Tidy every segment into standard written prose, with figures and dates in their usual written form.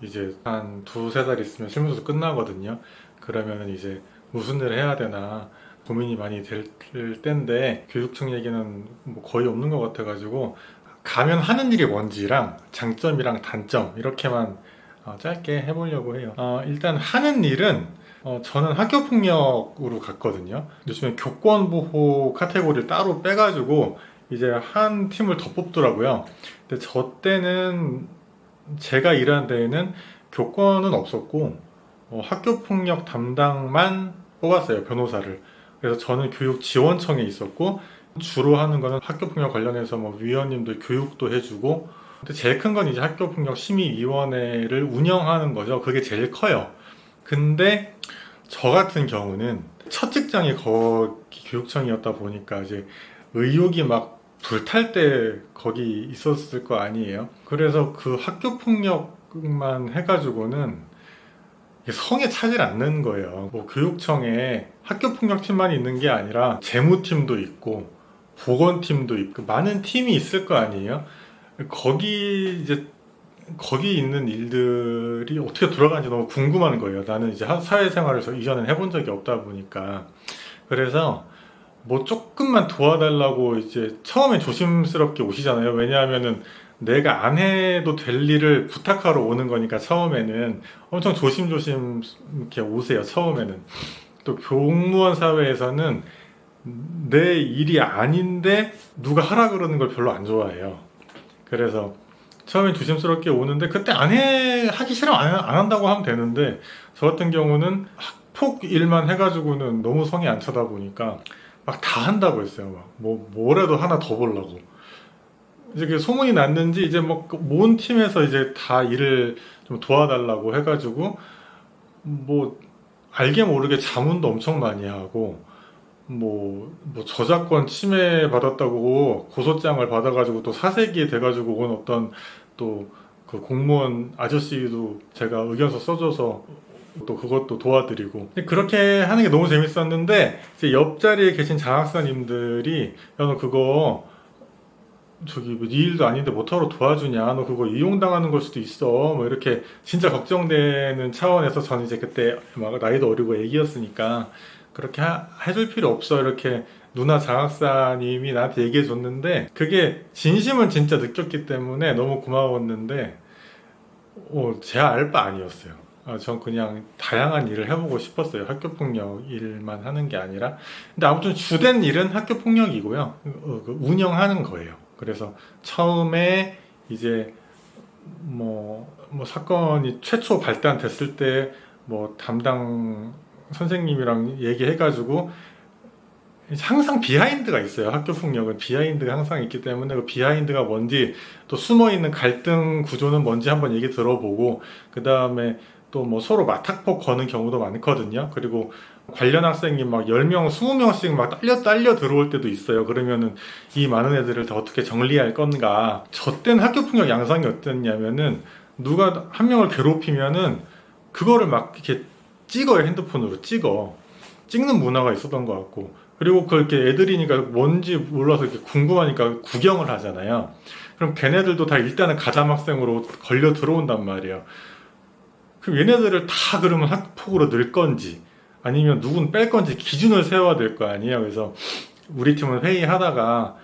이제 한 두세 달 있으면 실무조사 끝나거든요. 그러면은 이제 무슨 일을 해야 되나 고민이 많이 될 때인데 교육청 얘기는 뭐 거의 없는 것 같아가지고 가면 하는 일이 뭔지랑 장점이랑 단점 이렇게만 짧게 해보려고 해요. 일단 하는 일은 저는 학교폭력으로 갔거든요. 요즘에 교권보호 카테고리를 따로 빼가지고 이제 한 팀을 더 뽑더라고요. 근데 저 때는 제가 일한 데에는 교권은 없었고 학교폭력 담당만 뽑았어요, 변호사를. 그래서 저는 교육지원청에 있었고 주로 하는 거는 학교폭력 관련해서 뭐 위원님들 교육도 해주고, 근데 제일 큰 건 이제 학교폭력 심의위원회를 운영하는 거죠. 그게 제일 커요. 근데 저 같은 경우는 첫 직장이 거기 교육청이었다 보니까 이제 의욕이 막 불탈 때 거기 있었을 거 아니에요. 그래서 그 학교폭력만 해가지고는 성에 차질 않는 거예요. 뭐 교육청에 학교폭력팀만 있는 게 아니라 재무팀도 있고 보건팀도 있고 많은 팀이 있을 거 아니에요. 거기 있는 일들이 어떻게 돌아가는지 너무 궁금한 거예요. 나는 이제 사회생활을 이전엔 해본 적이 없다 보니까. 그래서 뭐 조금만 도와달라고 이제 처음엔 조심스럽게 오시잖아요. 왜냐하면은 내가 안 해도 될 일을 부탁하러 오는 거니까 처음에는 엄청 조심조심 이렇게 오세요. 처음에는. 또 공무원 사회에서는 내 일이 아닌데 누가 하라 그러는 걸 별로 안 좋아해요. 그래서 처음엔 조심스럽게 오는데 그때 하기 싫으면 안 한다고 하면 되는데, 저 같은 경우는 학폭 일만 해가지고는 너무 성이 안 차다 보니까 막 다 한다고 했어요. 막 뭐라도 하나 더 보려고. 이제 그 소문이 났는지 이제 모든 팀에서 이제 다 일을 좀 도와달라고 해가지고 뭐 알게 모르게 자문도 엄청 많이 하고 뭐 저작권 침해 받았다고 고소장을 받아가지고 또 사세기에 돼가지고 온 어떤 또 그 공무원 아저씨도 제가 의견서 써줘서 또 그것도 도와드리고 그렇게 하는 게 너무 재밌었는데, 이제 옆자리에 계신 장학사님들이 야, 너 그거 저기 네 일도 아닌데 뭐하러 도와주냐, 너 그거 이용당하는 걸 수도 있어, 뭐 이렇게 진짜 걱정되는 차원에서 저는 이제 그때 막 나이도 어리고 애기였으니까 그렇게 해줄 필요 없어 이렇게 누나 장학사님이 나한테 얘기해 줬는데, 그게 진심은 진짜 느꼈기 때문에 너무 고마웠는데 제 알바 아니었어요. 전 그냥 다양한 일을 해보고 싶었어요. 학교폭력 일만 하는 게 아니라. 근데 아무튼 주된 일은 학교폭력이고요. 운영하는 거예요. 그래서 처음에 이제 뭐 사건이 최초 발단됐을 때 뭐 담당 선생님이랑 얘기해가지고 항상 비하인드가 있어요. 학교폭력은 비하인드가 항상 있기 때문에 그 비하인드가 뭔지, 또 숨어있는 갈등 구조는 뭔지 한번 얘기 들어보고, 그 다음에 또 뭐 서로 맞학폭 거는 경우도 많거든요. 그리고 관련 학생이 막 10명, 20명씩 막 딸려 들어올 때도 있어요. 그러면은 이 많은 애들을 다 어떻게 정리할 건가. 저 때는 학교폭력 양상이 어땠냐면은 누가 한 명을 괴롭히면은 그거를 막 이렇게 찍어요. 핸드폰으로 찍는 문화가 있었던 것 같고, 그리고 그렇게 애들이니까 뭔지 몰라서 이렇게 궁금하니까 구경을 하잖아요. 그럼 걔네들도 다 일단은 가담학생으로 걸려 들어온단 말이에요. 그럼 얘네들을 다 그러면 학폭으로 넣을 건지 아니면 누군 뺄 건지 기준을 세워야 될 거 아니에요. 그래서 우리 팀은 회의하다가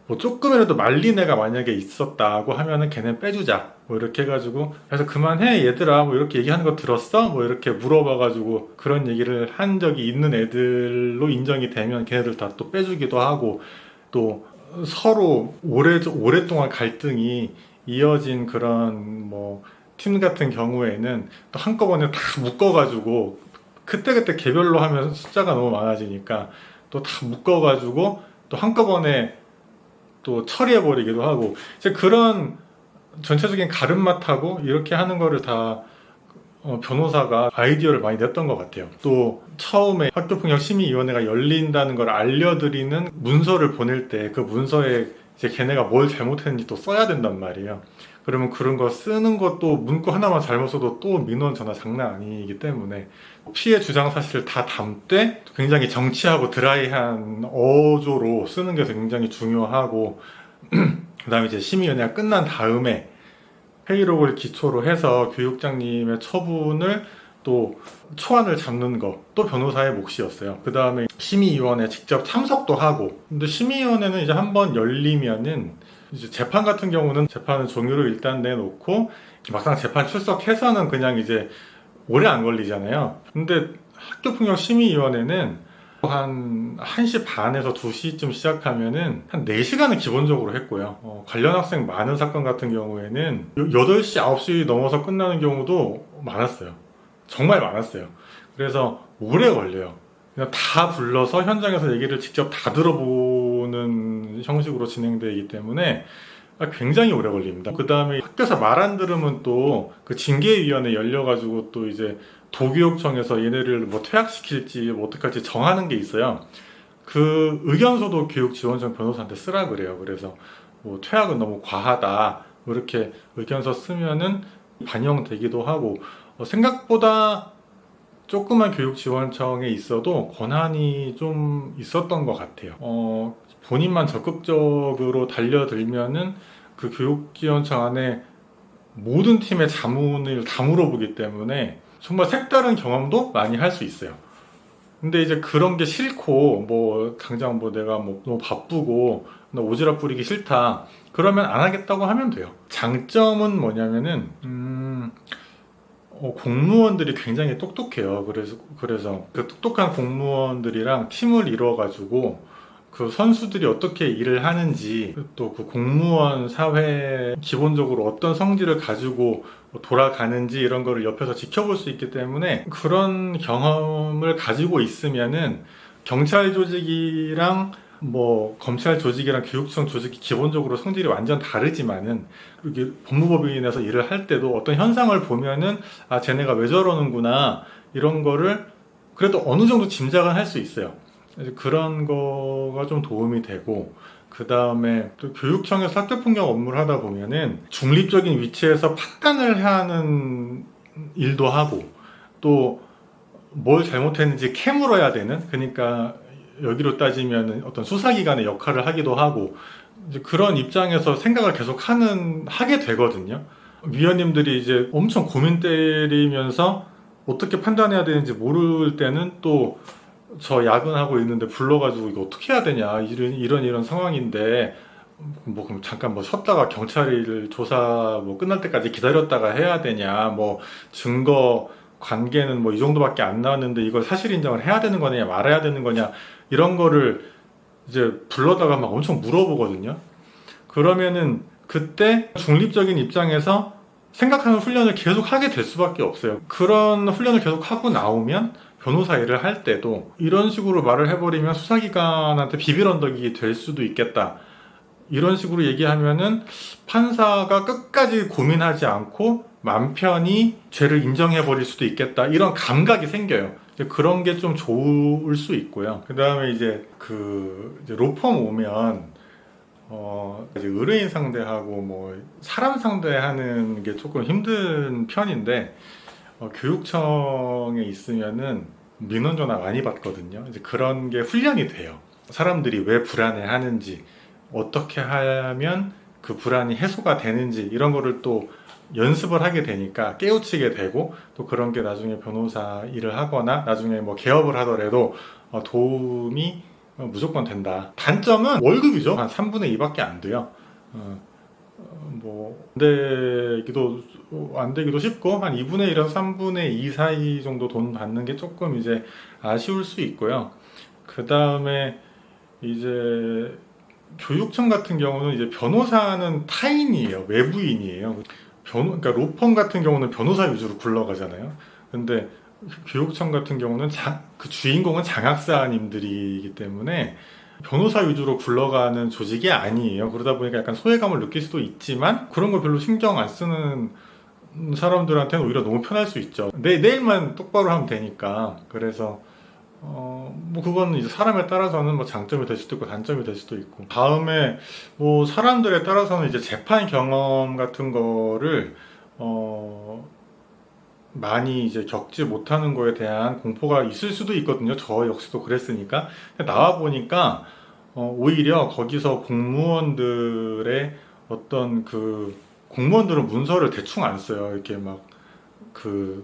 뭐 조금이라도 말린 애가 만약에 있었다고 하면은 걔네 빼주자 뭐 이렇게 해가지고, 그래서 그만해 얘들아 뭐 이렇게 얘기하는 거 들었어? 뭐 이렇게 물어봐가지고 그런 얘기를 한 적이 있는 애들로 인정이 되면 걔네들 다 또 빼주기도 하고, 또 서로 오랫동안 갈등이 이어진 그런 뭐 팀 같은 경우에는 또 한꺼번에 다 묶어가지고 그때그때 개별로 하면 숫자가 너무 많아지니까 또 다 묶어가지고 또 한꺼번에 또 처리해버리기도 하고, 이제 그런 전체적인 가름맛하고 이렇게 하는 거를 다 변호사가 아이디어를 많이 냈던 것 같아요. 또 처음에 학교폭력심의위원회가 열린다는 걸 알려드리는 문서를 보낼 때 그 문서에 이제 걔네가 뭘 잘못했는지 또 써야 된단 말이에요. 그러면 그런 거 쓰는 것도 문구 하나만 잘못 써도 또 민원 전화 장난 아니기 때문에 피해 주장 사실을 다 담되 굉장히 정치하고 드라이한 어조로 쓰는 게 굉장히 중요하고, 그 다음에 이제 심의위원회가 끝난 다음에 회의록을 기초로 해서 교육장님의 처분을 또 초안을 잡는 거, 또 변호사의 몫이었어요. 그 다음에 심의위원회 직접 참석도 하고. 근데 심의위원회는 이제 한번 열리면은 이제 재판 같은 경우는 재판은 종료를 일단 내놓고 막상 재판 출석해서는 그냥 이제 오래 안 걸리잖아요. 근데 학교폭력 심의위원회는 한 1시 반에서 2시쯤 시작하면은 한 4시간은 기본적으로 했고요. 관련 학생 많은 사건 같은 경우에는 8시, 9시 넘어서 끝나는 경우도 많았어요. 정말 많았어요. 그래서 오래 걸려요. 그냥 다 불러서 현장에서 얘기를 직접 다 들어보는 형식으로 진행되기 때문에 굉장히 오래 걸립니다. 그 다음에 학교에서 말 안 들으면 또 그 징계위원회 열려가지고 또 이제 도교육청에서 얘네를 뭐 퇴학시킬지 뭐 어떡할지 정하는 게 있어요. 그 의견서도 교육지원청 변호사한테 쓰라 그래요. 그래서 뭐 퇴학은 너무 과하다 뭐 이렇게 의견서 쓰면은 반영되기도 하고 생각보다 조그만 교육지원청에 있어도 권한이 좀 있었던 것 같아요. 본인만 적극적으로 달려들면은 그 교육지원청 안에 모든 팀의 자문을 다 물어보기 때문에 정말 색다른 경험도 많이 할 수 있어요. 근데 이제 그런 게 싫고 뭐 당장 뭐 내가 뭐 너무 바쁘고 나 오지랖 부리기 싫다 그러면 안 하겠다고 하면 돼요. 장점은 뭐냐면은 공무원들이 굉장히 똑똑해요. 그래서 그 똑똑한 공무원들이랑 팀을 이뤄가지고 그 선수들이 어떻게 일을 하는지 또 그 공무원 사회 기본적으로 어떤 성질을 가지고 돌아가는지 이런 거를 옆에서 지켜볼 수 있기 때문에 그런 경험을 가지고 있으면은 경찰 조직이랑 뭐 검찰 조직이랑 교육청 조직이 기본적으로 성질이 완전 다르지만은 이렇게 법무법인에서 일을 할 때도 어떤 현상을 보면은 아 쟤네가 왜 저러는구나 이런 거를 그래도 어느 정도 짐작은 할 수 있어요. 그런 거가 좀 도움이 되고 그 다음에 또 교육청에서 학교폭력 업무를 하다 보면은 중립적인 위치에서 판단을 하는 일도 하고 또 뭘 잘못했는지 캐물어야 되는 그러니까 여기로 따지면 어떤 수사기관의 역할을 하기도 하고 이제 그런 입장에서 생각을 계속 하게 되거든요. 위원님들이 이제 엄청 고민 때리면서 어떻게 판단해야 되는지 모를 때는 또 저 야근하고 있는데 불러가지고 이거 어떻게 해야 되냐 이런 상황인데 뭐 그럼 잠깐 뭐 쉬었다가 경찰을 조사 뭐 끝날 때까지 기다렸다가 해야 되냐 뭐 증거 관계는 뭐 이 정도밖에 안 나왔는데 이걸 사실 인정을 해야 되는 거냐 말아야 되는 거냐 이런 거를 이제 불러다가 막 엄청 물어보거든요. 그러면은 그때 중립적인 입장에서 생각하는 훈련을 계속 하게 될 수밖에 없어요. 그런 훈련을 계속 하고 나오면 변호사 일을 할 때도 이런 식으로 말을 해버리면 수사기관한테 비빌언덕이 될 수도 있겠다. 이런 식으로 얘기하면은 판사가 끝까지 고민하지 않고 맘 편히 죄를 인정해버릴 수도 있겠다. 이런 감각이 생겨요. 그런 게 좀 좋을 수 있고요. 그 다음에 이제 이제 로펌 오면 이제 의뢰인 상대하고 뭐 사람 상대하는 게 조금 힘든 편인데 교육청에 있으면은 민원 전화 많이 받거든요. 이제 그런 게 훈련이 돼요. 사람들이 왜 불안해 하는지, 어떻게 하면 그 불안이 해소가 되는지 이런 거를 또 연습을 하게 되니까 깨우치게 되고 또 그런 게 나중에 변호사 일을 하거나 나중에 뭐 개업을 하더라도 도움이 무조건 된다. 단점은 월급이죠. 한 3분의 2밖에 안 돼요. 뭐 안 되기도 쉽고 한 2분의 1에서 3분의 2 사이 정도 돈 받는 게 조금 이제 아쉬울 수 있고요. 그 다음에 이제 교육청 같은 경우는 이제 변호사는 타인이에요. 외부인이에요. 그러니까 로펌 같은 경우는 변호사 위주로 굴러가잖아요. 근데 교육청 같은 경우는 그 주인공은 장학사님들이기 때문에 변호사 위주로 굴러가는 조직이 아니에요. 그러다 보니까 약간 소외감을 느낄 수도 있지만 그런 걸 별로 신경 안 쓰는 사람들한테는 오히려 너무 편할 수 있죠. 내일만 똑바로 하면 되니까. 그래서 뭐 그건 이제 사람에 따라서는 뭐 장점이 될 수도 있고 단점이 될 수도 있고. 다음에 뭐 사람들에 따라서는 이제 재판 경험 같은 거를 많이 이제 겪지 못하는 거에 대한 공포가 있을 수도 있거든요. 저 역시도 그랬으니까. 나와 보니까 오히려 거기서 공무원들의 어떤 그 공무원들은 문서를 대충 안 써요. 이렇게 막 그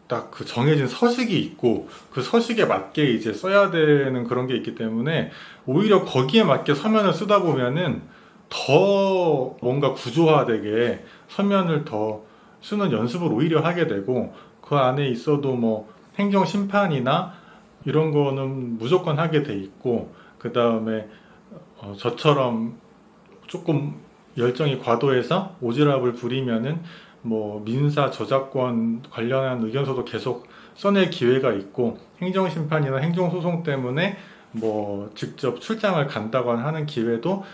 딱 그 정해진 서식이 있고 그 서식에 맞게 이제 써야 되는 그런 게 있기 때문에 오히려 거기에 맞게 서면을 쓰다 보면은 더 뭔가 구조화되게 서면을 더 쓰는 연습을 오히려 하게 되고 그 안에 있어도 뭐 행정 심판이나 이런 거는 무조건 하게 돼 있고 그 다음에 저처럼 조금 열정이 과도해서 오지랖을 부리면은 뭐 민사 저작권 관련한 의견서도 계속 써낼 기회가 있고 행정심판이나 행정소송 때문에 뭐 직접 출장을 간다거나 하는 기회도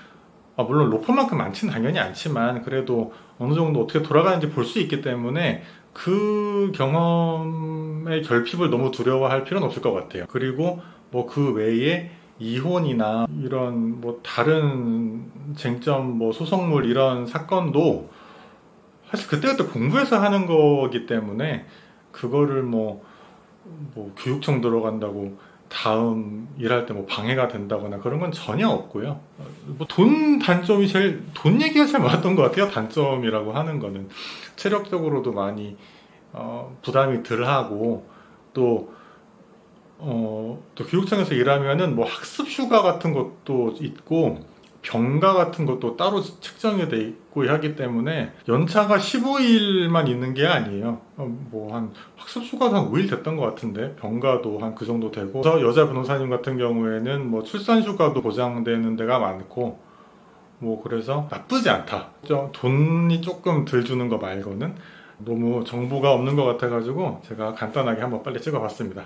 물론 로펌만큼 많지는 당연히 않지만 그래도 어느 정도 어떻게 돌아가는지 볼 수 있기 때문에 그 경험의 결핍을 너무 두려워할 필요는 없을 것 같아요. 그리고 뭐 그 외에 이혼이나 이런 뭐 다른 쟁점 뭐 소송물 이런 사건도 사실 그때그때 공부해서 하는 거기 때문에 그거를 뭐 교육청 들어간다고 다음 일할 때 뭐 방해가 된다거나 그런 건 전혀 없고요. 뭐 돈 단점이 돈 얘기가 제일 많았던 것 같아요. 단점이라고 하는 거는 체력적으로도 많이 부담이 덜하고 또 또 교육청에서 일하면은 뭐 학습 휴가 같은 것도 있고 병가 같은 것도 따로 책정이 돼 있고 하기 때문에 연차가 15일만 있는 게 아니에요. 뭐 한 학습 휴가도 한 5일 됐던 것 같은데 병가도 한 그 정도 되고 그래서 여자 변호사님 같은 경우에는 뭐 출산 휴가도 보장되는 데가 많고 뭐 그래서 나쁘지 않다. 돈이 조금 덜 주는 거 말고는 너무 정보가 없는 것 같아가지고 제가 간단하게 한번 빨리 찍어봤습니다.